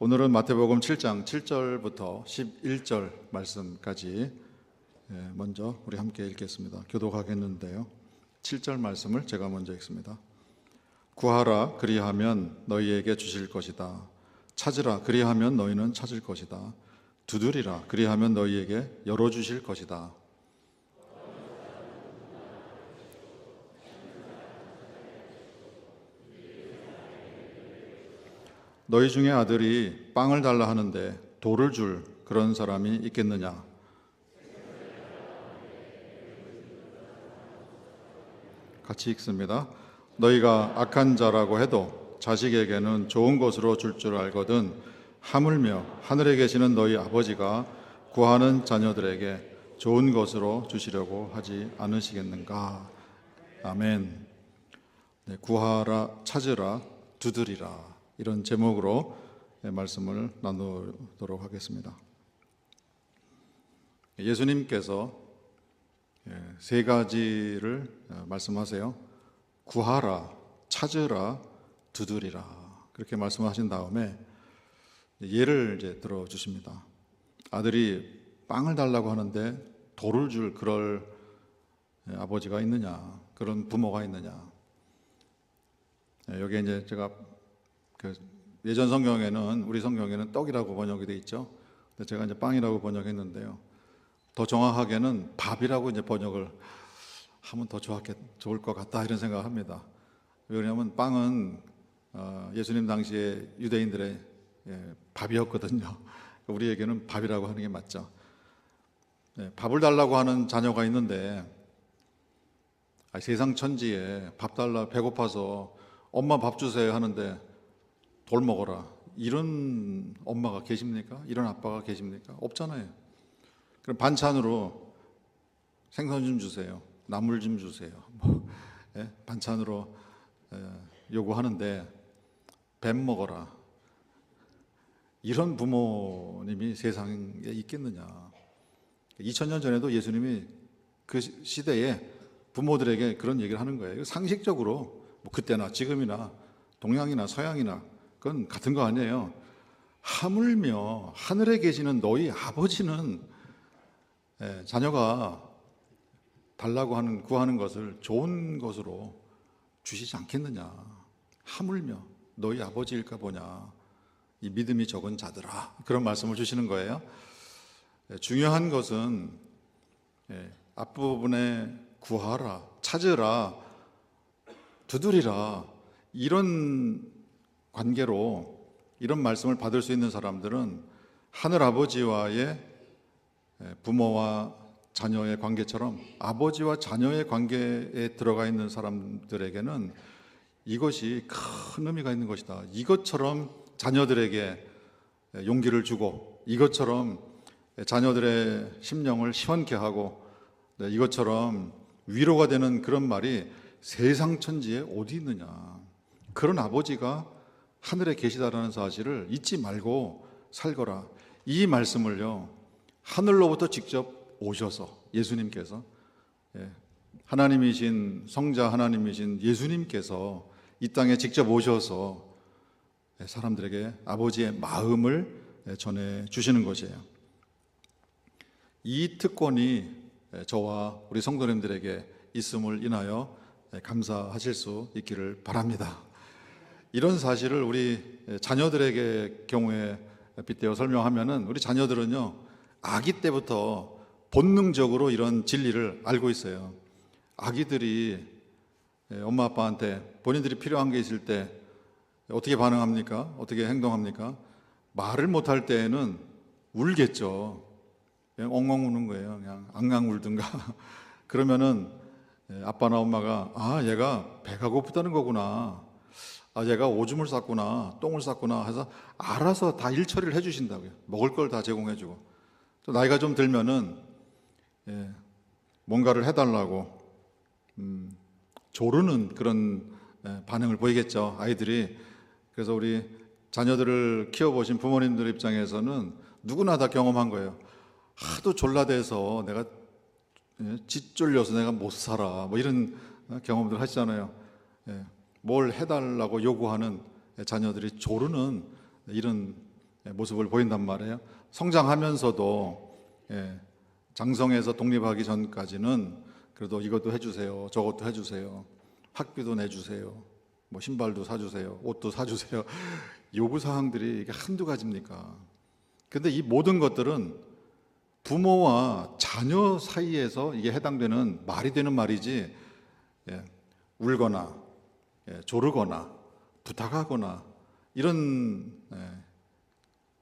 오늘은 마태복음 7장 7절부터 11절 말씀까지 먼저 우리 함께 읽겠습니다. 교독하겠는데요. 7절 말씀을 제가 먼저 읽습니다. 구하라 그리하면 너희에게 주실 것이다. 찾으라 그리하면 너희는 찾을 것이다. 두드리라 그리하면 너희에게 열어주실 것이다. 너희 중에 아들이 빵을 달라 하는데 돌을 줄 그런 사람이 있겠느냐? 같이 읽습니다. 너희가 악한 자라고 해도 자식에게는 좋은 것으로 줄 줄 알거든 하물며 하늘에 계시는 너희 아버지가 구하는 자녀들에게 좋은 것으로 주시려고 하지 않으시겠는가? 아멘. 네, 구하라, 찾으라, 두드리라. 이런 제목으로 말씀을 나누도록 하겠습니다. 예수님께서 세 가지를 말씀하세요. 구하라, 찾으라, 두드리라. 그렇게 말씀하신 다음에 예를 이제 들어주십니다. 아들이 빵을 달라고 하는데 돌을 줄 그럴 아버지가 있느냐, 그런 부모가 있느냐. 여기에 이제 제가 예전 성경에는, 우리 성경에는 떡이라고 번역이 되어 있죠. 근데 제가 이제 빵이라고 번역했는데요. 더 정확하게는 밥이라고 이제 번역을 하면 더 좋을 것 같다 이런 생각을 합니다. 왜냐하면 빵은 예수님 당시에 유대인들의 밥이었거든요. 우리에게는 밥이라고 하는 게 맞죠. 밥을 달라고 하는 자녀가 있는데 세상 천지에 밥 달라 배고파서 엄마 밥 주세요 하는데 돌 먹어라. 이런 엄마가 계십니까? 이런 아빠가 계십니까? 없잖아요. 그럼 반찬으로 생선 좀 주세요. 나물 좀 주세요. 반찬으로 요구하는데 뱀 먹어라. 이런 부모님이 세상에 있겠느냐. 2000년 전에도 예수님이 그 시대에 부모들에게 그런 얘기를 하는 거예요. 상식적으로 그때나 지금이나 동양이나 서양이나 그건 같은 거 아니에요. 하물며 하늘에 계시는 너희 아버지는 자녀가 달라고 하는 구하는 것을 좋은 것으로 주시지 않겠느냐. 하물며 너희 아버지일까 보냐. 이 믿음이 적은 자들아. 그런 말씀을 주시는 거예요. 중요한 것은 앞부분에 구하라, 찾으라, 두드리라 이런 관계로 이런 말씀을 받을 수 있는 사람들은 하늘 아버지와의 부모와 자녀의 관계처럼 아버지와 자녀의 관계에 들어가 있는 사람들에게는 이것이 큰 의미가 있는 것이다. 이것처럼 자녀들에게 용기를 주고 이것처럼 자녀들의 심령을 시원케 하고 이것처럼 위로가 되는 그런 말이 세상 천지에 어디 있느냐. 그런 아버지가 하늘에 계시다라는 사실을 잊지 말고 살거라. 이 말씀을요, 하늘로부터 직접 오셔서 예수님께서 하나님이신 성자 하나님이신 예수님께서 이 땅에 직접 오셔서 사람들에게 아버지의 마음을 전해 주시는 것이에요. 이 특권이 저와 우리 성도님들에게 있음을 인하여 감사하실 수 있기를 바랍니다. 이런 사실을 우리 자녀들에게 경우에 빗대어 설명하면은 우리 자녀들은요, 아기 때부터 본능적으로 이런 진리를 알고 있어요. 아기들이 엄마 아빠한테 본인들이 필요한 게 있을 때 어떻게 반응합니까? 어떻게 행동합니까? 말을 못할 때에는 울겠죠. 그냥 엉엉 우는 거예요. 그냥 앙앙 울든가. 그러면은 아빠나 엄마가 얘가 배가 고프다는 거구나. 얘가 오줌을 쌌구나, 똥을 쌌구나 해서 알아서 다 일처리를 해주신다고요. 먹을 걸 다 제공해주고. 또 나이가 좀 들면은 뭔가를 해달라고 조르는 그런 반응을 보이겠죠, 아이들이. 그래서 우리 자녀들을 키워보신 부모님들 입장에서는 누구나 다 경험한 거예요. 하도 졸라대서 내가 짓졸려서 내가 못 살아, 뭐 이런 경험들 하시잖아요. 뭘 해달라고 요구하는 자녀들이 조르는 이런 모습을 보인단 말이에요. 성장하면서도 장성해서 독립하기 전까지는 그래도 이것도 해주세요, 저것도 해주세요, 학비도 내주세요, 뭐 신발도 사주세요, 옷도 사주세요. 요구사항들이 이게 한두 가지입니까? 근데 이 모든 것들은 부모와 자녀 사이에서 이게 해당되는 말이 되는 말이지, 울거나 조르거나 부탁하거나 이런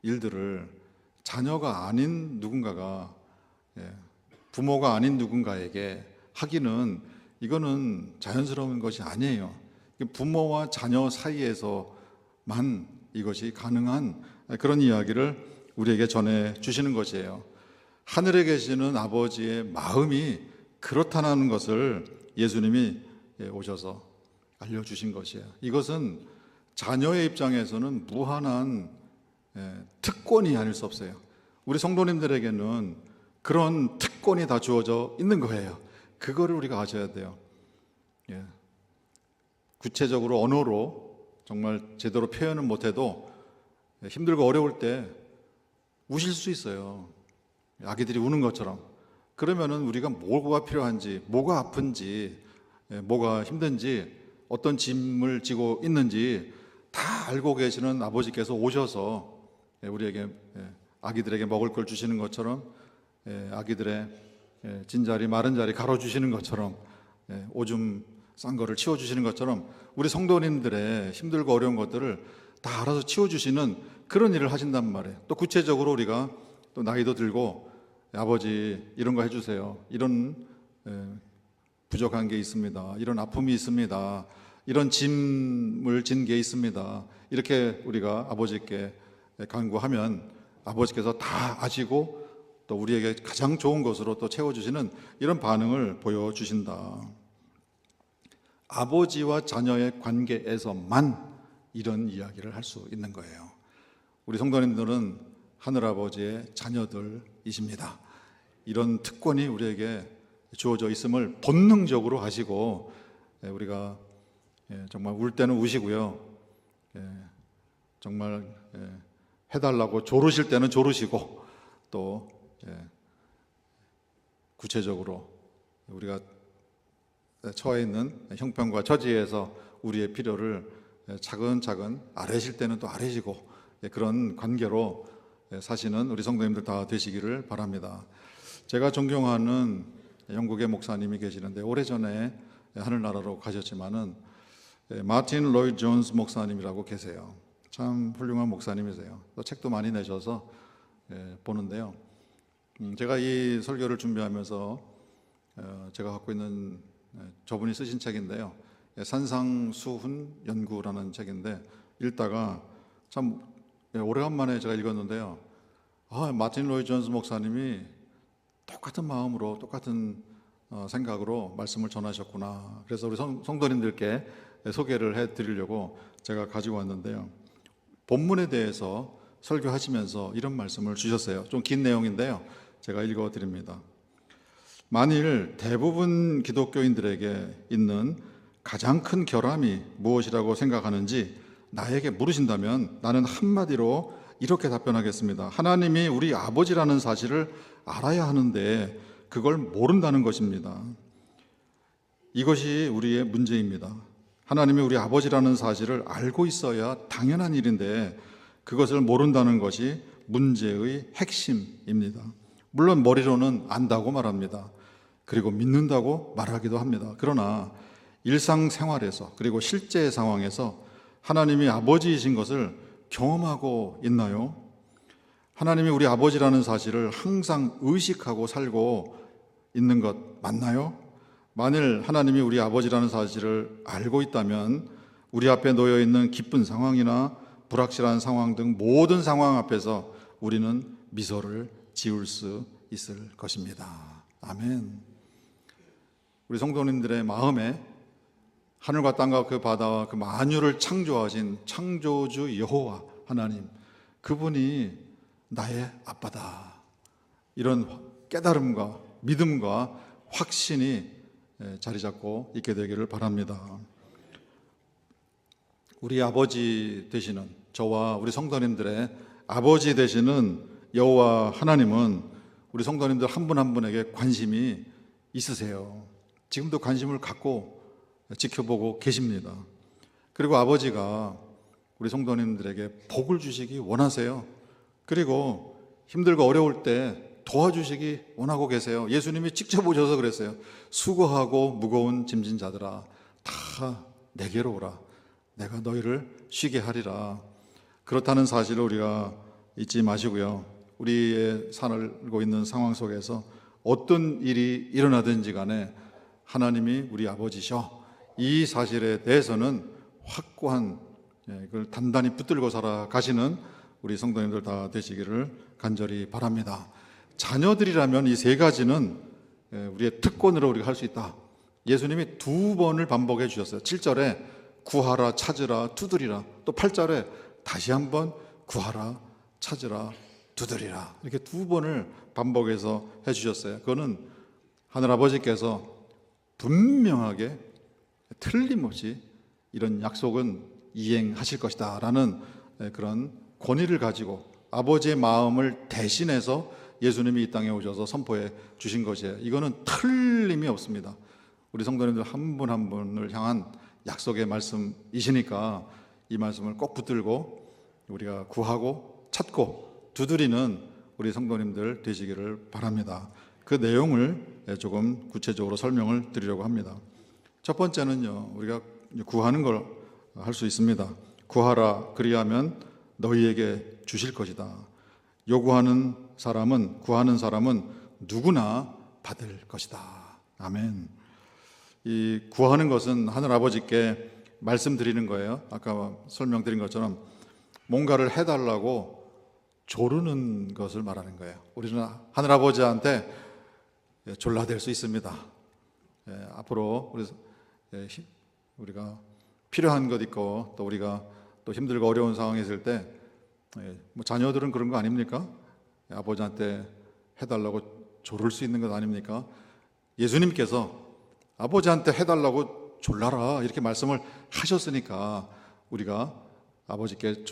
일들을 자녀가 아닌 누군가가, 부모가 아닌 누군가에게 하기는, 이거는 자연스러운 것이 아니에요. 부모와 자녀 사이에서만 이것이 가능한 그런 이야기를 우리에게 전해 주시는 것이에요. 하늘에 계시는 아버지의 마음이 그렇다는 것을 예수님이 오셔서 알려주신 것이에요. 이것은 자녀의 입장에서는 무한한 특권이 아닐 수 없어요. 우리 성도님들에게는 그런 특권이 다 주어져 있는 거예요. 그거를 우리가 아셔야 돼요. 구체적으로 언어로 정말 제대로 표현은 못해도 힘들고 어려울 때 우실 수 있어요. 아기들이 우는 것처럼. 그러면은 우리가 뭐가 필요한지, 뭐가 아픈지, 뭐가 힘든지, 어떤 짐을 지고 있는지 다 알고 계시는 아버지께서 오셔서 우리에게, 아기들에게 먹을 걸 주시는 것처럼, 아기들의 진자리 마른 자리 가려주시는 것처럼, 오줌 싼 거를 치워주시는 것처럼 우리 성도님들의 힘들고 어려운 것들을 다 알아서 치워주시는 그런 일을 하신단 말이에요. 또 구체적으로 우리가 또 나이도 들고, 아버지 이런 거 해주세요, 이런 부족한 게 있습니다, 이런 아픔이 있습니다, 이런 짐을 진 게 있습니다, 이렇게 우리가 아버지께 간구하면 아버지께서 다 아시고 또 우리에게 가장 좋은 것으로 또 채워주시는 이런 반응을 보여주신다. 아버지와 자녀의 관계에서만 이런 이야기를 할 수 있는 거예요. 우리 성도님들은 하늘아버지의 자녀들이십니다. 이런 특권이 우리에게 주어져 있음을 본능적으로 아시고, 우리가 정말 울 때는 우시고요, 정말 해달라고 조르실 때는 조르시고, 또 구체적으로 우리가 처해 있는 형편과 처지에서 우리의 필요를 차근차근 아뢰실 때는 또 아뢰시고, 그런 관계로 사시는 우리 성도님들 다 되시기를 바랍니다. 제가 존경하는 영국의 목사님이 계시는데, 오래전에 하늘나라로 가셨지만은 마틴 로이드 존스 목사님이라고 계세요. 참 훌륭한 목사님이세요. 또 책도 많이 내셔서 보는데요, 제가 이 설교를 준비하면서 제가 갖고 있는, 저분이 쓰신 책인데요, 산상수훈 연구라는 책인데, 읽다가 참 오래간만에 제가 읽었는데요, 마틴 로이드 존스 목사님이 똑같은 마음으로 똑같은 생각으로 말씀을 전하셨구나. 그래서 우리 성도님들께 소개를 해드리려고 제가 가지고 왔는데요, 본문에 대해서 설교하시면서 이런 말씀을 주셨어요. 좀 긴 내용인데요, 제가 읽어드립니다. 만일 대부분 기독교인들에게 있는 가장 큰 결함이 무엇이라고 생각하는지 나에게 물으신다면 나는 한마디로 이렇게 답변하겠습니다. 하나님이 우리 아버지라는 사실을 알아야 하는데 그걸 모른다는 것입니다. 이것이 우리의 문제입니다. 하나님이 우리 아버지라는 사실을 알고 있어야 당연한 일인데 그것을 모른다는 것이 문제의 핵심입니다. 물론 머리로는 안다고 말합니다. 그리고 믿는다고 말하기도 합니다. 그러나 일상생활에서, 그리고 실제 상황에서 하나님이 아버지이신 것을 경험하고 있나요? 하나님이 우리 아버지라는 사실을 항상 의식하고 살고 있는 것 맞나요? 만일 하나님이 우리 아버지라는 사실을 알고 있다면 우리 앞에 놓여 있는 기쁜 상황이나 불확실한 상황 등 모든 상황 앞에서 우리는 미소를 지을 수 있을 것입니다. 아멘. 우리 성도님들의 마음에 하늘과 땅과 그 바다와 그 만유를 창조하신 창조주 여호와 하나님, 그분이 나의 아빠다, 이런 깨달음과 믿음과 확신이 자리 잡고 있게 되기를 바랍니다. 우리 아버지 되시는 저와 우리 성도님들의 아버지 되시는 여호와 하나님은 우리 성도님들 한 분 한 분에게 관심이 있으세요. 지금도 관심을 갖고 지켜보고 계십니다. 그리고 아버지가 우리 성도님들에게 복을 주시기 원하세요. 그리고 힘들고 어려울 때 도와주시기 원하고 계세요. 예수님이 직접 오셔서 그랬어요. 수고하고 무거운 짐진 자들아 다 내게로 오라. 내가 너희를 쉬게 하리라. 그렇다는 사실을 우리가 잊지 마시고요. 우리의 살고 있는 상황 속에서 어떤 일이 일어나든지 간에 하나님이 우리 아버지셔. 이 사실에 대해서는 확고한 그걸 단단히 붙들고 살아가시는 우리 성도님들 다 되시기를 간절히 바랍니다. 자녀들이라면 이 세 가지는 우리의 특권으로 우리가 할 수 있다. 예수님이 2번을 반복해 주셨어요. 7절에 구하라, 찾으라, 두드리라. 또 8절에 다시 한번 구하라, 찾으라, 두드리라. 이렇게 2번을 반복해서 해 주셨어요. 그거는 하늘아버지께서 분명하게 틀림없이 이런 약속은 이행하실 것이다 라는 그런 권위를 가지고 아버지의 마음을 대신해서 예수님이 이 땅에 오셔서 선포해 주신 것이에요. 이거는 틀림이 없습니다. 우리 성도님들 한 분 한 분을 향한 약속의 말씀이시니까 이 말씀을 꼭 붙들고 우리가 구하고 찾고 두드리는 우리 성도님들 되시기를 바랍니다. 그 내용을 조금 구체적으로 설명을 드리려고 합니다. 첫 번째는요, 우리가 구하는 걸 할 수 있습니다. 구하라, 그리하면 너희에게 주실 것이다. 요구하는 사람은, 구하는 사람은 누구나 받을 것이다. 아멘. 이 구하는 것은 하늘 아버지께 말씀드리는 거예요. 아까 설명드린 것처럼 뭔가를 해달라고 조르는 것을 말하는 거예요. 우리는 하늘 아버지한테 졸라댈 수 있습니다. 앞으로 우리가 필요한 것 있고 또 우리가 또 힘들고 어려운 상황에 있을 때 뭐 자녀들은 그런 거 아닙니까? 아버지한테 해달라고 조를 수 있는 것 아닙니까? 예수님께서 아버지한테 해달라고 졸라라 이렇게 말씀을 하셨으니까 우리가 아버지께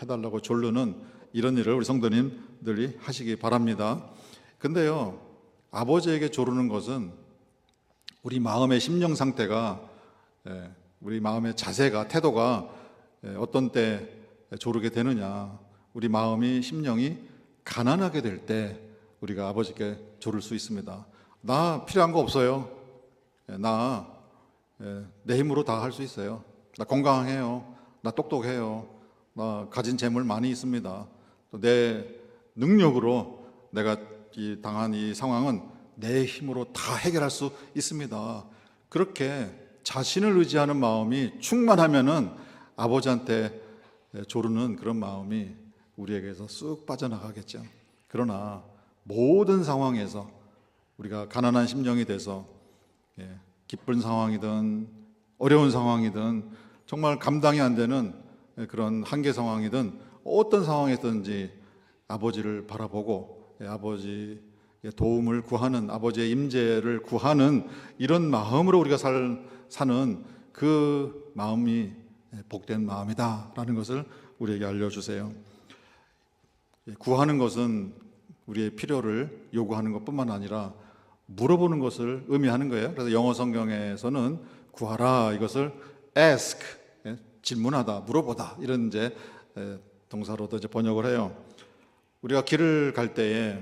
해달라고 졸르는 이런 일을 우리 성도님들이 하시기 바랍니다. 근데요, 아버지에게 조르는 것은 우리 마음의 심령 상태가, 우리 마음의 자세가, 태도가 어떤 때 조르게 되느냐, 우리 마음이, 심령이 가난하게 될 때 우리가 아버지께 조를 수 있습니다. 나 필요한 거 없어요. 나 내 힘으로 다 할 수 있어요. 나 건강해요. 나 똑똑해요. 나 가진 재물 많이 있습니다. 또 내 능력으로 내가 당한 이 상황은 내 힘으로 다 해결할 수 있습니다. 그렇게 자신을 의지하는 마음이 충만하면은 아버지한테 조르는 그런 마음이 우리에게서 쑥 빠져나가겠죠. 그러나 모든 상황에서 우리가 가난한 심령이 돼서 기쁜 상황이든 어려운 상황이든 정말 감당이 안 되는 그런 한계 상황이든 어떤 상황이든지 아버지를 바라보고 아버지의 도움을 구하는, 아버지의 임재를 구하는 이런 마음으로 우리가 사는 그 마음이 복된 마음이다라는 것을 우리에게 알려주세요. 구하는 것은 우리의 필요를 요구하는 것뿐만 아니라 물어보는 것을 의미하는 거예요. 그래서 영어 성경에서는 구하라 이것을 ask, 질문하다, 물어보다 이런 이제 동사로도 이제 번역을 해요. 우리가 길을 갈 때에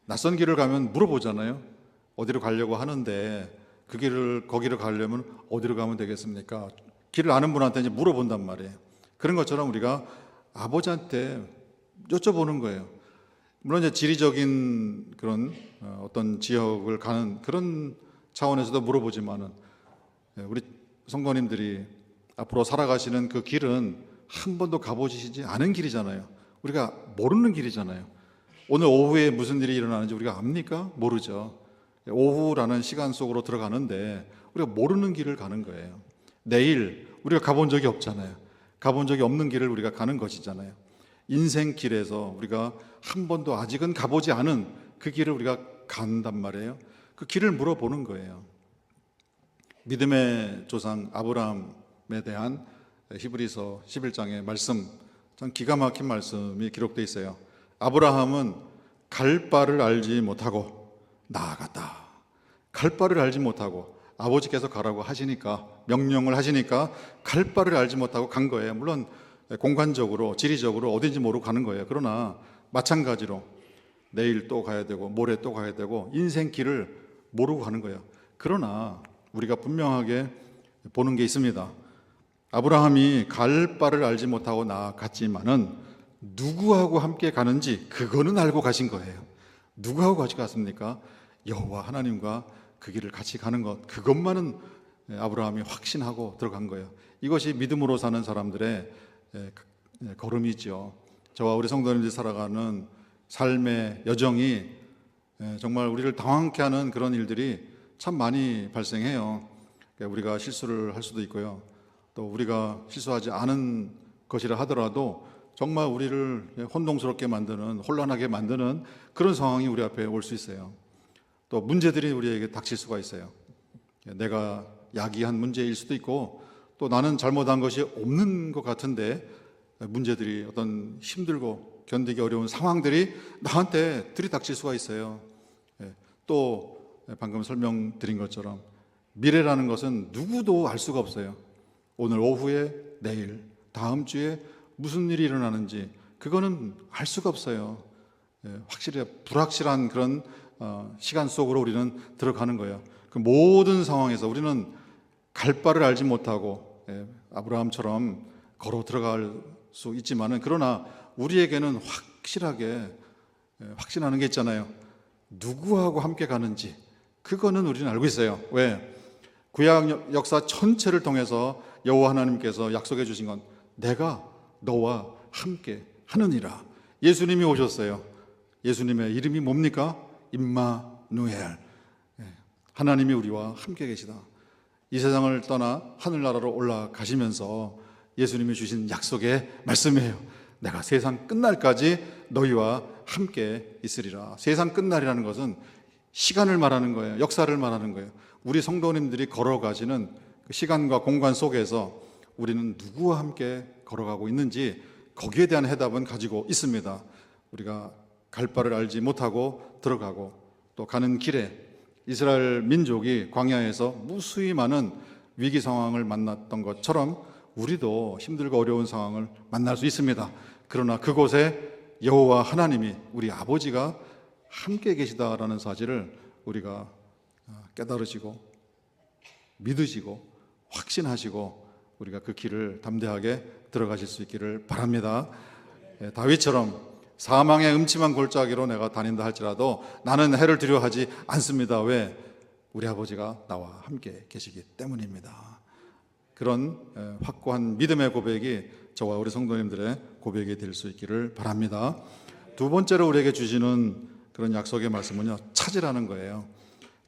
낯선 길을 가면 물어보잖아요. 어디로 가려고 하는데 거기를 가려면 어디로 가면 되겠습니까? 길을 아는 분한테 이제 물어본단 말이에요. 그런 것처럼 우리가 아버지한테 여쭤보는 거예요. 물론 이제 지리적인 그런 어떤 지역을 가는 그런 차원에서도 물어보지만은 우리 성도님들이 앞으로 살아가시는 그 길은 한 번도 가보시지 않은 길이잖아요. 우리가 모르는 길이잖아요. 오늘 오후에 무슨 일이 일어나는지 우리가 압니까? 모르죠. 오후라는 시간 속으로 들어가는데 우리가 모르는 길을 가는 거예요. 내일 우리가 가본 적이 없잖아요. 가본 적이 없는 길을 우리가 가는 것이잖아요. 인생길에서 우리가 한 번도 아직은 가보지 않은 그 길을 우리가 간단 말이에요. 그 길을 물어보는 거예요. 믿음의 조상 아브라함에 대한 히브리서 11장의 말씀 참 기가 막힌 말씀이 기록되어 있어요. 아브라함은 갈 바를 알지 못하고 나아갔다. 갈 바를 알지 못하고 아버지께서 가라고 하시니까, 명령을 하시니까 갈 바를 알지 못하고 간 거예요. 물론 공간적으로 지리적으로 어딘지 모르고 가는 거예요. 그러나 마찬가지로 내일 또 가야 되고 모레 또 가야 되고 인생 길을 모르고 가는 거예요. 그러나 우리가 분명하게 보는 게 있습니다. 아브라함이 갈 바를 알지 못하고 나아갔지만은 누구하고 함께 가는지 그거는 알고 가신 거예요. 누구하고 같이 갔습니까? 여호와 하나님과 그 길을 같이 가는 것, 그것만은 아브라함이 확신하고 들어간 거예요. 이것이 믿음으로 사는 사람들의 걸음이죠. 저와 우리 성도님들이 살아가는 삶의 여정이 정말 우리를 당황케 하는 그런 일들이 참 많이 발생해요. 우리가 실수를 할 수도 있고요. 또 우리가 실수하지 않은 것이라 하더라도 정말 우리를 혼동스럽게 만드는, 혼란하게 만드는 그런 상황이 우리 앞에 올 수 있어요. 또 문제들이 우리에게 닥칠 수가 있어요. 내가 야기한 문제일 수도 있고, 또 나는 잘못한 것이 없는 것 같은데 문제들이, 어떤 힘들고 견디기 어려운 상황들이 나한테 들이닥칠 수가 있어요. 또 방금 설명드린 것처럼 미래라는 것은 누구도 알 수가 없어요. 오늘 오후에, 내일, 다음 주에 무슨 일이 일어나는지 그거는 알 수가 없어요. 확실히 불확실한 그런 시간 속으로 우리는 들어가는 거예요. 그 모든 상황에서 우리는 갈 바를 알지 못하고 아브라함처럼 걸어 들어갈 수 있지만은, 그러나 우리에게는 확실하게 확신하는 게 있잖아요. 누구하고 함께 가는지 그거는 우리는 알고 있어요. 왜? 구약 역사 전체를 통해서 여호와 하나님께서 약속해 주신 건 내가 너와 함께 하느니라. 예수님이 오셨어요. 예수님의 이름이 뭡니까? 임마누엘. 하나님이 우리와 함께 계시다. 이 세상을 떠나 하늘나라로 올라가시면서 예수님이 주신 약속의 말씀이에요. 내가 세상 끝날까지 너희와 함께 있으리라. 세상 끝날이라는 것은 시간을 말하는 거예요. 역사를 말하는 거예요. 우리 성도님들이 걸어가시는 그 시간과 공간 속에서 우리는 누구와 함께 걸어가고 있는지 거기에 대한 해답은 가지고 있습니다. 우리가 갈 바를 알지 못하고 들어가고, 또 가는 길에 이스라엘 민족이 광야에서 무수히 많은 위기 상황을 만났던 것처럼 우리도 힘들고 어려운 상황을 만날 수 있습니다. 그러나 그곳에 여호와 하나님이, 우리 아버지가 함께 계시다라는 사실을 우리가 깨달으시고 믿으시고 확신하시고 우리가 그 길을 담대하게 들어가실 수 있기를 바랍니다. 다윗처럼 사망의 음침한 골짜기로 내가 다닌다 할지라도 나는 해를 두려워하지 않습니다. 왜? 우리 아버지가 나와 함께 계시기 때문입니다. 그런 확고한 믿음의 고백이 저와 우리 성도님들의 고백이 될 수 있기를 바랍니다. 두 번째로 우리에게 주시는 그런 약속의 말씀은요, 찾으라는 거예요.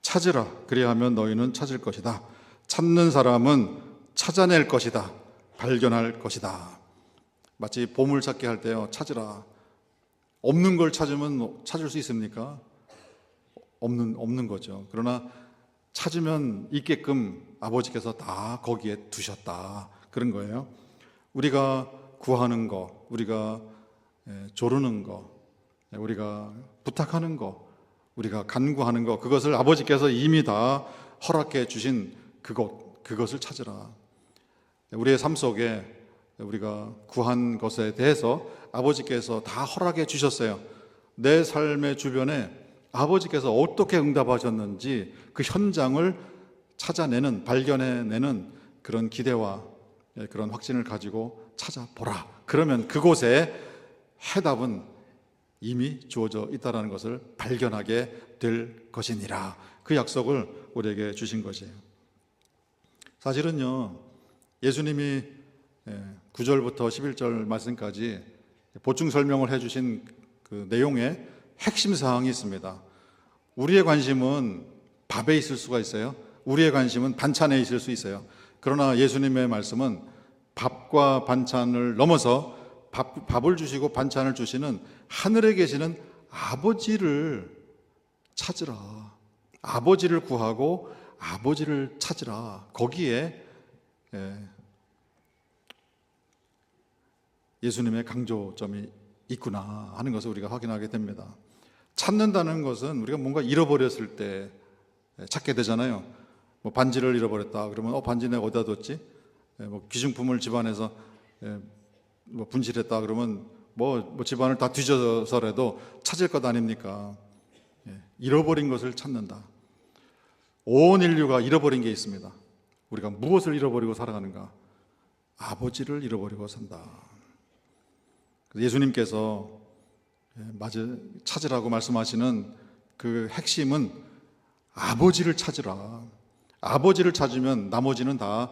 찾으라, 그리하면 너희는 찾을 것이다. 찾는 사람은 찾아낼 것이다. 발견할 것이다. 마치 보물찾기 할 때요, 찾으라. 없는 걸 찾으면 찾을 수 있습니까? 없는 거죠. 그러나 찾으면 있게끔 아버지께서 다 거기에 두셨다. 그런 거예요. 우리가 구하는 거, 우리가 조르는 거, 우리가 부탁하는 거, 우리가 간구하는 거, 그것을 아버지께서 이미 다 허락해 주신 그것을 찾으라. 우리의 삶 속에 우리가 구한 것에 대해서 아버지께서 다 허락해 주셨어요. 내 삶의 주변에 아버지께서 어떻게 응답하셨는지 그 현장을 찾아내는, 발견해내는 그런 기대와 그런 확신을 가지고 찾아보라. 그러면 그곳에 해답은 이미 주어져 있다는 것을 발견하게 될 것이니라. 그 약속을 우리에게 주신 것이에요. 사실은요, 예수님이 9절부터 11절 말씀까지 보충 설명을 해주신 그 내용에 핵심 사항이 있습니다. 우리의 관심은 밥에 있을 수가 있어요. 우리의 관심은 반찬에 있을 수 있어요. 그러나 예수님의 말씀은 밥과 반찬을 넘어서 밥을 주시고 반찬을 주시는 하늘에 계시는 아버지를 찾으라. 아버지를 구하고 아버지를 찾으라. 거기에 예수님의 강조점이 있구나 하는 것을 우리가 확인하게 됩니다. 찾는다는 것은 우리가 뭔가 잃어버렸을 때 찾게 되잖아요. 뭐 반지를 잃어버렸다 그러면 반지 내가 어디다 뒀지? 뭐 귀중품을 집안에서 뭐 분실했다 그러면 뭐 집안을 다 뒤져서라도 찾을 것 아닙니까? 잃어버린 것을 찾는다. 온 인류가 잃어버린 게 있습니다. 우리가 무엇을 잃어버리고 살아가는가? 아버지를 잃어버리고 산다. 예수님께서 찾으라고 말씀하시는 그 핵심은 아버지를 찾으라. 아버지를 찾으면 나머지는 다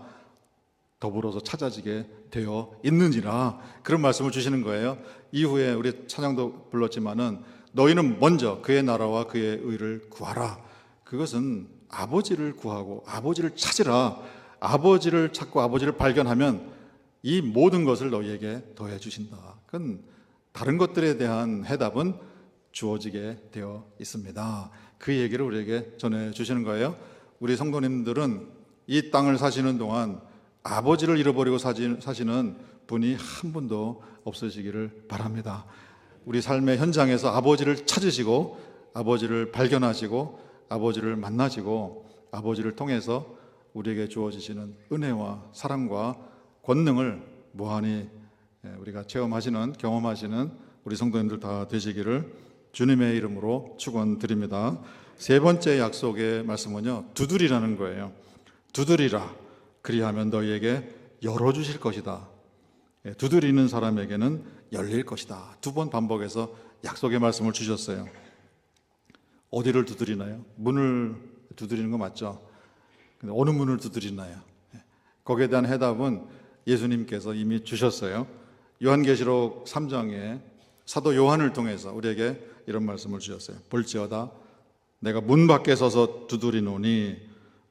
더불어서 찾아지게 되어 있느니라, 그런 말씀을 주시는 거예요. 이후에 우리 찬양도 불렀지만은 너희는 먼저 그의 나라와 그의 의를 구하라. 그것은 아버지를 구하고 아버지를 찾으라. 아버지를 찾고 아버지를 발견하면 이 모든 것을 너희에게 더해 주신다. 그건 다른 것들에 대한 해답은 주어지게 되어 있습니다. 그 얘기를 우리에게 전해 주시는 거예요. 우리 성도님들은 이 땅을 사시는 동안 아버지를 잃어버리고 사시는 분이 한 분도 없으시기를 바랍니다. 우리 삶의 현장에서 아버지를 찾으시고 아버지를 발견하시고 아버지를 만나시고 아버지를 통해서 우리에게 주어지시는 은혜와 사랑과 권능을 무한히 우리가 체험하시는, 경험하시는 우리 성도님들 다 되시기를 주님의 이름으로 축원드립니다. 세 번째 약속의 말씀은요, 두드리라는 거예요. 두드리라, 그리하면 너희에게 열어주실 것이다. 두드리는 사람에게는 열릴 것이다. 두 번 반복해서 약속의 말씀을 주셨어요. 어디를 두드리나요? 문을 두드리는 거 맞죠? 근데 어느 문을 두드리나요? 거기에 대한 해답은 예수님께서 이미 주셨어요. 요한계시록 3장에 사도 요한을 통해서 우리에게 이런 말씀을 주셨어요. 볼지어다 내가 문 밖에 서서 두드리노니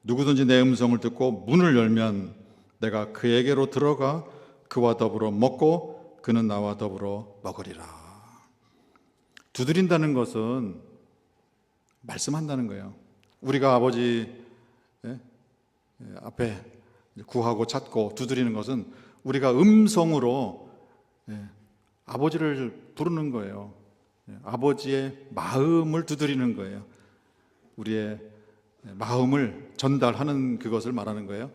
누구든지 내 음성을 듣고 문을 열면 내가 그에게로 들어가 그와 더불어 먹고 그는 나와 더불어 먹으리라. 두드린다는 것은 말씀한다는 거예요. 우리가 아버지 앞에 구하고 찾고 두드리는 것은 우리가 음성으로 아버지를 부르는 거예요. 아버지의 마음을 두드리는 거예요. 우리의 마음을 전달하는 그것을 말하는 거예요.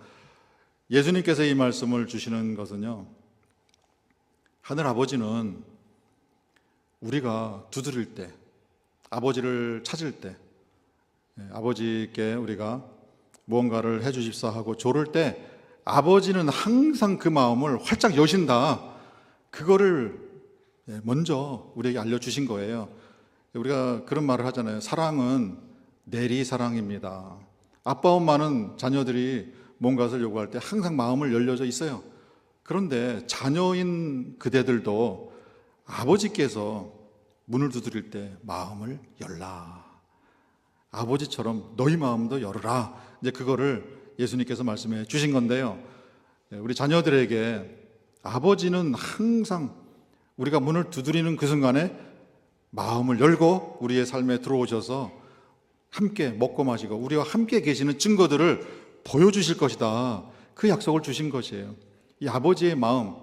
예수님께서 이 말씀을 주시는 것은요, 하늘 아버지는 우리가 두드릴 때, 아버지를 찾을 때, 아버지께 우리가 무언가를 해주십사 하고 조를 때 아버지는 항상 그 마음을 활짝 여신다. 그거를 먼저 우리에게 알려주신 거예요. 우리가 그런 말을 하잖아요. 사랑은 내리사랑입니다. 아빠 엄마는 자녀들이 뭔가를 요구할 때 항상 마음을 열려져 있어요. 그런데 자녀인 그대들도 아버지께서 문을 두드릴 때 마음을 열라. 아버지처럼 너희 마음도 열어라. 이제 그거를 예수님께서 말씀해 주신 건데요. 우리 자녀들에게 아버지는 항상 우리가 문을 두드리는 그 순간에 마음을 열고 우리의 삶에 들어오셔서 함께 먹고 마시고 우리와 함께 계시는 증거들을 보여주실 것이다. 그 약속을 주신 것이에요. 이 아버지의 마음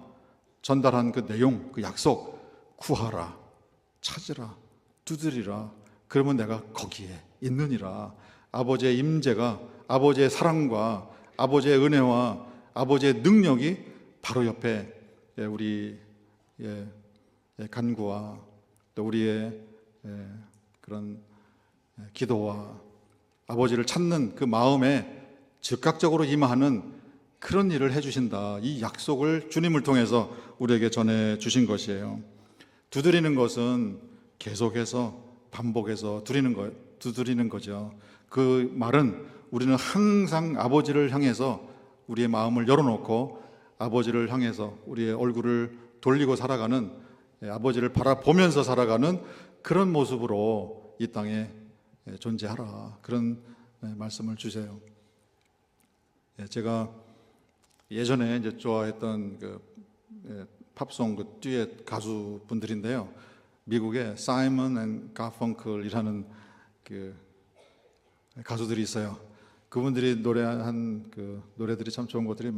전달한 그 내용, 그 약속, 구하라, 찾으라, 두드리라. 그러면 내가 거기에 있느니라. 아버지의 임재가, 아버지의 사랑과 아버지의 은혜와 아버지의 능력이 바로 옆에 우리 간구와 또 우리의 그런 기도와 아버지를 찾는 그 마음에 즉각적으로 임하는 그런 일을 해주신다. 이 약속을 주님을 통해서 우리에게 전해 주신 것이에요. 두드리는 것은 계속해서 반복해서 두드리는 거죠. 그 말은 우리는 항상 아버지를 향해서 우리의 마음을 열어놓고 아버지를 향해서 우리의 얼굴을 돌리고 살아가는, 아버지를 바라보면서 살아가는 그런 모습으로 이 땅에 존재하라. 그런 말씀을 주세요. 제가 예전에 이제 좋아했던 그 팝송 그 듀엣 가수분들인데요. 미국의 사이먼 앤 가펑클이라는 그 가수들이 있어요. 그분들이 노래한 그 노래들이 참 좋은 것들이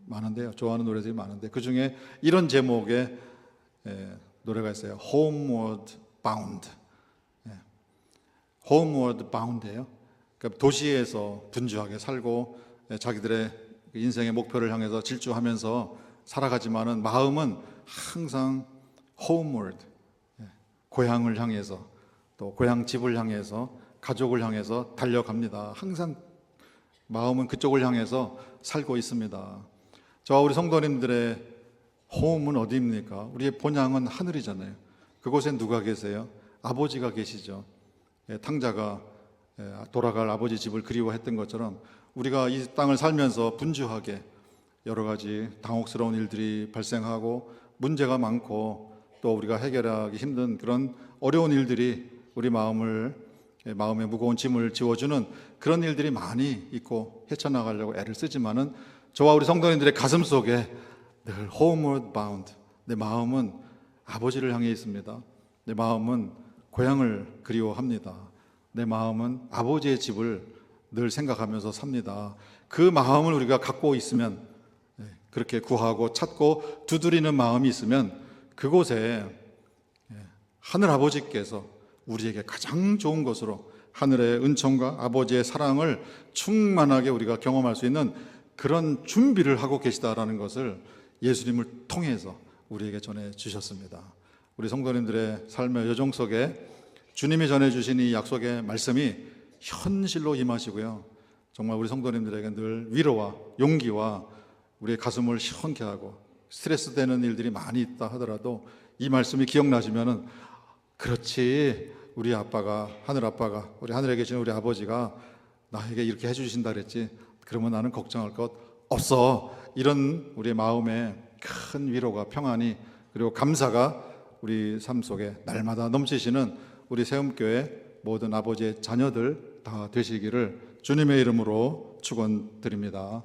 많은데요. 좋아하는 노래들이 많은데 그 중에 이런 제목의 노래가 있어요. Homeward Bound. Homeward Bound예요. 그러니까 도시에서 분주하게 살고 자기들의 인생의 목표를 향해서 질주하면서 살아가지만은 마음은 항상 homeward, 고향을 향해서, 또 고향 집을 향해서, 가족을 향해서 달려갑니다. 항상 마음은 그쪽을 향해서 살고 있습니다. 저와 우리 성도님들의 홈은 어디입니까? 우리의 본향은 하늘이잖아요. 그곳에 누가 계세요? 아버지가 계시죠. 탕자가 돌아갈 아버지 집을 그리워했던 것처럼 우리가 이 땅을 살면서 분주하게 여러 가지 당혹스러운 일들이 발생하고 문제가 많고 또 우리가 해결하기 힘든 그런 어려운 일들이 우리 마음에 무거운 짐을 지워주는 그런 일들이 많이 있고 헤쳐나가려고 애를 쓰지만은 저와 우리 성도님들의 가슴 속에 늘 homeward bound, 내 마음은 아버지를 향해 있습니다. 내 마음은 고향을 그리워합니다. 내 마음은 아버지의 집을 늘 생각하면서 삽니다. 그 마음을 우리가 갖고 있으면, 그렇게 구하고 찾고 두드리는 마음이 있으면 그곳에 하늘 아버지께서 우리에게 가장 좋은 것으로 하늘의 은총과 아버지의 사랑을 충만하게 우리가 경험할 수 있는 그런 준비를 하고 계시다라는 것을 예수님을 통해서 우리에게 전해 주셨습니다. 우리 성도님들의 삶의 여정 속에 주님이 전해주신 이 약속의 말씀이 현실로 임하시고요, 정말 우리 성도님들에게 늘 위로와 용기와 우리의 가슴을 시원케 하고 스트레스 되는 일들이 많이 있다 하더라도 이 말씀이 기억나시면은 그렇지, 우리 아빠가, 하늘 아빠가, 우리 하늘에 계신 우리 아버지가 나에게 이렇게 해주신다 그랬지, 그러면 나는 걱정할 것 없어. 이런 우리의 마음에 큰 위로가, 평안이, 그리고 감사가 우리 삶 속에 날마다 넘치시는 우리 세움교회 모든 아버지의 자녀들 다 되시기를 주님의 이름으로 축원드립니다.